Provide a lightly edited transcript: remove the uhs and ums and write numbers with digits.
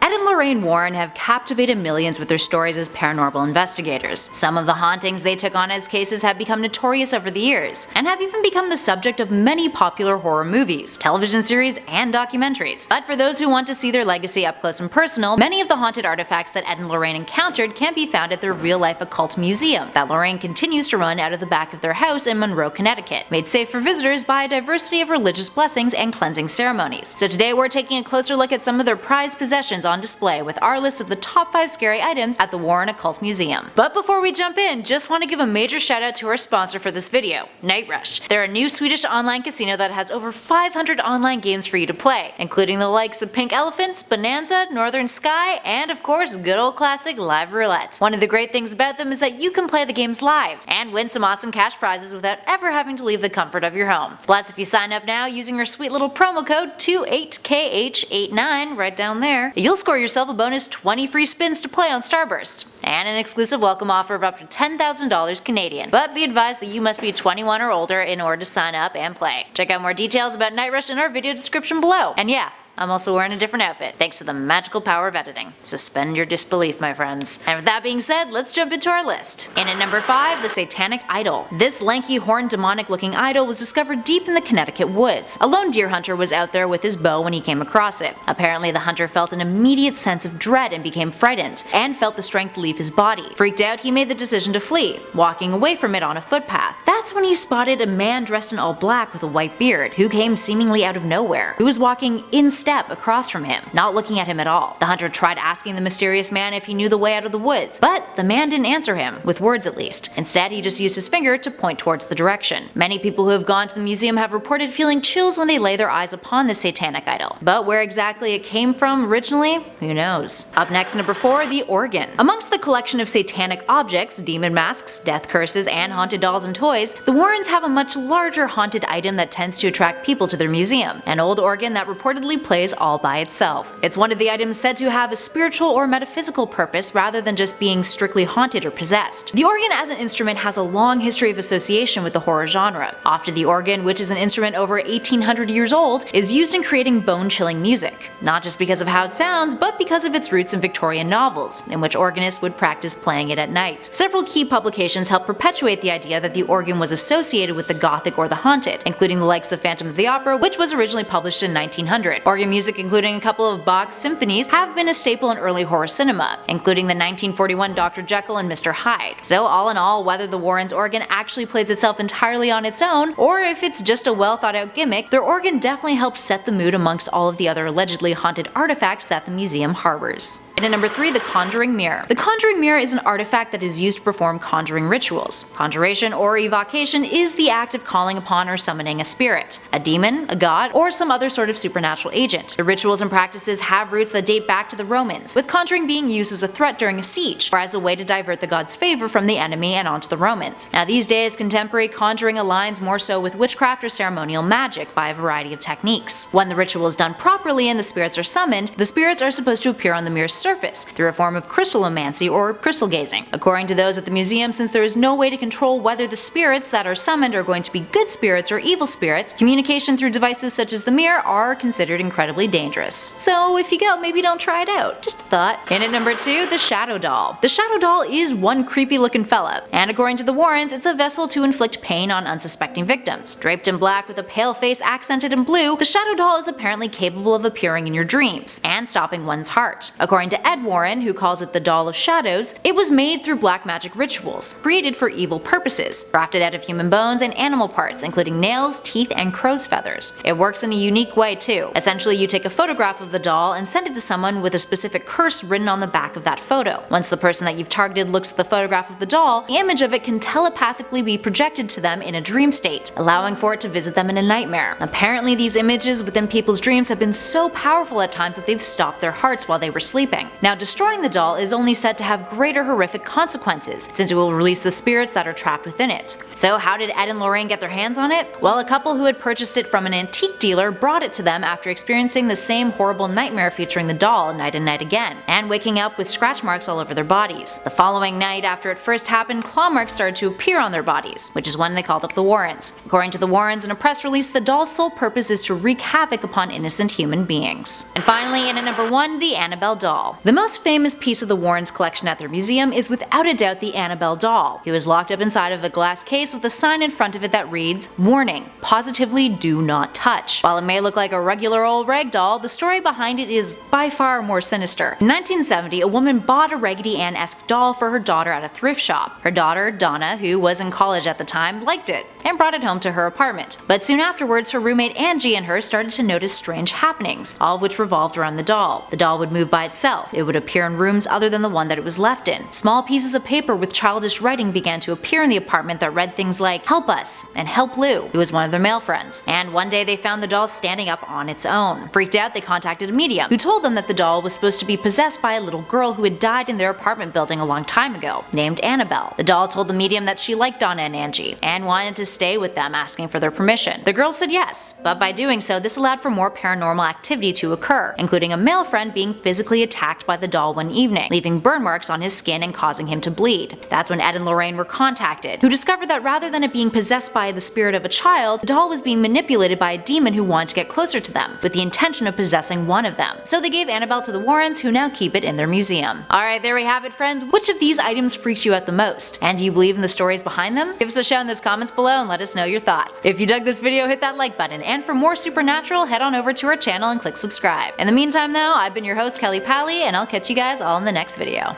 Ed and Lorraine Warren have captivated millions with their stories as paranormal investigators. Some of the hauntings they took on as cases have become notorious over the years, and have even become the subject of many popular horror movies, television series, and documentaries. But for those who want to see their legacy up close and personal, many of the haunted artifacts that Ed and Lorraine encountered can be found at their real-life occult museum that Lorraine continues to run out of the back of their house in Monroe, Connecticut, made safe for visitors by a diversity of religious blessings and cleansing ceremonies. So today we're taking a closer look at some of their prized possessions on display with our list of the top 5 scary items at the Warren Occult Museum. But before we jump in, just want to give a major shout out to our sponsor for this video, Night Rush. They're a new Swedish online casino that has over 500 online games for you to play, including the likes of Pink Elephants, Bonanza, Northern Sky, and of course good old classic Live Roulette. One of the great things about them is that you can play the games live and win some awesome cash prizes without ever having to leave the comfort of your home. Plus, if you sign up now using your sweet little promo code 28KH89 right down there, you'll score yourself a bonus 20 free spins to play on Starburst, and an exclusive welcome offer of up to $10,000 Canadian. But be advised that you must be 21 or older in order to sign up and play. Check out more details about Night Rush in our video description below. And yeah, I'm also wearing a different outfit, thanks to the magical power of editing. Suspend your disbelief, my friends. And with that being said, let's jump into our list. In at number 5, the Satanic Idol. This lanky, horned, demonic-looking idol was discovered deep in the Connecticut woods. A lone deer hunter was out there with his bow when he came across it. Apparently, the hunter felt an immediate sense of dread and became frightened, and felt the strength leave his body. Freaked out, he made the decision to flee, walking away from it on a footpath. That's when he spotted a man dressed in all black with a white beard, who came seemingly out of nowhere, who was walking in step across from him, not looking at him at all. The hunter tried asking the mysterious man if he knew the way out of the woods, but the man didn't answer him, with words at least. Instead, he just used his finger to point towards the direction. Many people who have gone to the museum have reported feeling chills when they lay their eyes upon the Satanic Idol. But where exactly it came from originally, who knows? Up next, number 4, the organ. Amongst the collection of satanic objects, demon masks, death curses, and haunted dolls and toys, the Warrens have a much larger haunted item that tends to attract people to their museum, an old organ that reportedly plays all by itself. It's one of the items said to have a spiritual or metaphysical purpose rather than just being strictly haunted or possessed. The organ as an instrument has a long history of association with the horror genre. Often the organ, which is an instrument over 1800 years old, is used in creating bone-chilling music, not just because of how it sounds, but because of its roots in Victorian novels, in which organists would practice playing it at night. Several key publications help perpetuate the idea that the organ was associated with the Gothic or the haunted, including the likes of Phantom of the Opera, which was originally published in 1900. Organ music, including a couple of Bach's symphonies, have been a staple in early horror cinema, including the 1941 Dr. Jekyll and Mr. Hyde. So all in all, whether the Warrens' organ actually plays itself entirely on its own, or if it's just a well thought out gimmick, their organ definitely helps set the mood amongst all of the other allegedly haunted artifacts that the museum harbors. And at number 3, the Conjuring Mirror. The Conjuring Mirror is an artifact that is used to perform conjuring rituals. Conjuration or evocation is the act of calling upon or summoning a spirit, a demon, a god, or some other sort of supernatural agent. The rituals and practices have roots that date back to the Romans, with conjuring being used as a threat during a siege, or as a way to divert the god's favor from the enemy and onto the Romans. Now these days, contemporary conjuring aligns more so with witchcraft or ceremonial magic by a variety of techniques. When the ritual is done properly and the spirits are summoned, the spirits are supposed to appear on the mirror's surface through a form of crystallomancy or crystal gazing. According to those at the museum, since there is no way to control whether the spirits that are summoned are going to be good spirits or evil spirits, communication through devices such as the mirror are considered incredibly dangerous. So if you go, maybe don't try it out. Just a thought. In at number 2, the Shadow Doll. The Shadow Doll is one creepy looking fella, and according to the Warrens, it's a vessel to inflict pain on unsuspecting victims. Draped in black with a pale face accented in blue, the Shadow Doll is apparently capable of appearing in your dreams and stopping one's heart. According to Ed Warren, who calls it the Doll of Shadows, it was made through black magic rituals, created for evil purposes, crafted out of human bones and animal parts, including nails, teeth, and crow's feathers. It works in a unique way too. Essentially, you take a photograph of the doll and send it to someone with a specific curse written on the back of that photo. Once the person that you've targeted looks at the photograph of the doll, the image of it can telepathically be projected to them in a dream state, allowing for it to visit them in a nightmare. Apparently, these images within people's dreams have been so powerful at times that they've stopped their hearts while they were sleeping. Now, destroying the doll is only said to have greater horrific consequences, since it will release the spirits that are trapped within it. So how did Ed and Lorraine get their hands on it? Well, a couple who had purchased it from an antique dealer brought it to them after experiencing the same horrible nightmare featuring the doll night and night again, and waking up with scratch marks all over their bodies. The following night after it first happened, claw marks started to appear on their bodies, which is when they called up the Warrens. According to the Warrens in a press release, the doll's sole purpose is to wreak havoc upon innocent human beings. And finally, in at number 1, the Annabelle Doll. The most famous piece of the Warrens' collection at their museum is without a doubt the Annabelle Doll. It was locked up inside of a glass case with a sign in front of it that reads, "Warning, positively do not touch." While it may look like a regular old rag doll, the story behind it is by far more sinister. In 1970, a woman bought a Raggedy Ann-esque doll for her daughter at a thrift shop. Her daughter, Donna, who was in college at the time, liked it and brought it home to her apartment. But soon afterwards, her roommate Angie and her started to notice strange happenings, all of which revolved around the doll. The doll would move by itself. It would appear in rooms other than the one that it was left in. Small pieces of paper with childish writing began to appear in the apartment that read things like "Help us" and "Help Lou," who was one of their male friends. And one day they found the doll standing up on its own. Freaked out, they contacted a medium, who told them that the doll was supposed to be possessed by a little girl who had died in their apartment building a long time ago, named Annabelle. The doll told the medium that she liked Donna and Angie, and wanted to stay with them, asking for their permission. The girl said yes, but by doing so, this allowed for more paranormal activity to occur, including a male friend being physically attacked by the doll one evening, leaving burn marks on his skin and causing him to bleed. That's when Ed and Lorraine were contacted, who discovered that rather than it being possessed by the spirit of a child, the doll was being manipulated by a demon who wanted to get closer to them, with the intention of possessing one of them. So they gave Annabelle to the Warrens, who now keep it in their museum. Alright, there we have it, friends. Which of these items freaks you out the most? And do you believe in the stories behind them? Give us a shout in those comments below and let us know your thoughts. If you dug this video, hit that like button, and for more supernatural, head on over to our channel and click subscribe. In the meantime though, I've been your host Kelly Pally, and I'll catch you guys all in the next video.